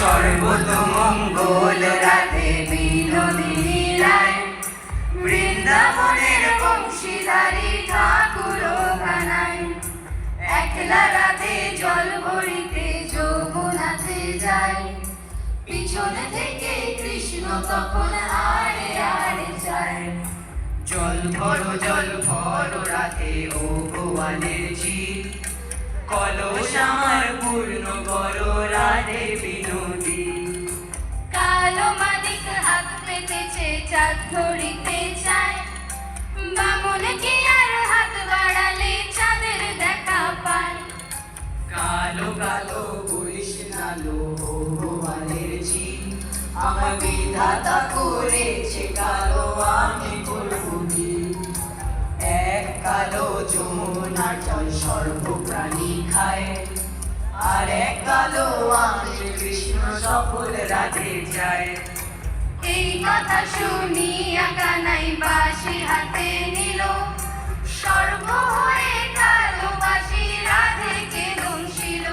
সর্বতমঙ্গল রাধে বিনোদিনী রায়, বৃন্দাবনের বংশীধারী ঠাকুর কানাই। একলা রাধে জল ভরিতে যমুনাতে যায়, পিছন থেকে কৃষ্ণ তখন আড়ে আড়ে যায়। জল ভরো রাধে ও গোয়ালের ঝি, কলস আমার পূর্ণ করো রাধে বিনোদী। কালো মানিক হাত পেতেছে চাঁদ ধরিতে চায়, বামন কি আর হাত বাড়ালে চাঁদের দেখা পায়। কালো কালো বলিস নালো ও গোয়ালের ঝি, আমার বিধাতা করেছে কালো আমি করবো কি। এক কালো যমুনা জল সর্বপ্রাণী খায়, আর এক কালো আমি কৃষ্ণ সফল রাধে যায়। এই কথা শুনিয়া কানাই বাঁশি হাতে নিল, সর্ব হয়ে কালো বাঁশি রাধেকে দংশিল।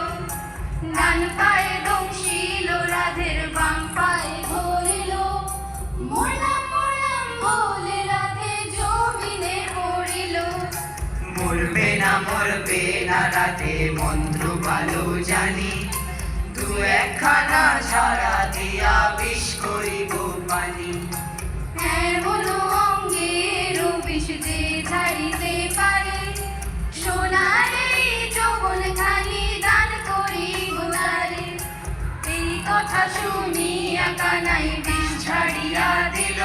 ডান পায়ে দংশিল রাধের বাম পায়ে ধরিল, মোরলাম মোরলাম বলে রাধে জমিনে পড়িল। মরবে না রাধে মন্ত্র ভালো জানি, দু একখানা ছাড়া দিয়া বিষ করিব পানি। এমন অঙ্গের বিষ যে ছাড়িতে পারে, সোনার এই যৌবনখানি দান করিব তারে। এই কথা শুনিয়া কানাই বিষ ছাড়িয়া দিল,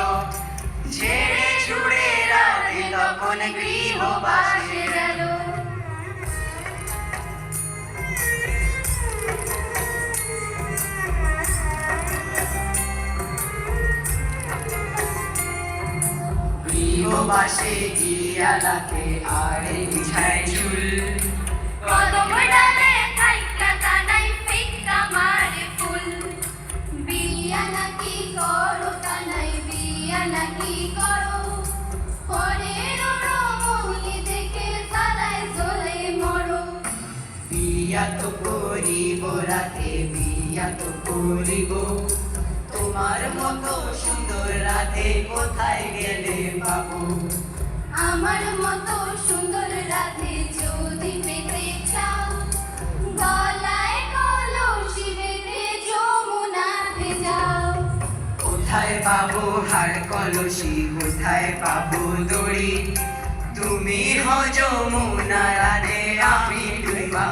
ঝেড়ে ছুড়ে রাধে তখন গৃহবাসে গেল। গৃহবাসে গিয়া লাখে আড়ে বিছায় চুল, কদম ডালে থাইকা কানাই ফিক্কা মারে ফুল। বিয়া নাকি করো কানাই বিয়া নাকি করো, পরের রমণী দেখে সালাই জ্বলে মরো। বিয়া তো করিব রাধে বিয়া তো করিব, তোমার মতো সুন্দর রাধে কোথায় গেলে পাবো। আমার মতো সুন্দর রাধে যদি পেতে চাও, গলায় কলসি বেঁধে যমুনাতে যাও। কোথায় পাবো হার কলসি কোথায় পাবো দড়ি, তুমি হো যমুনা রাধে আমি ডুবা।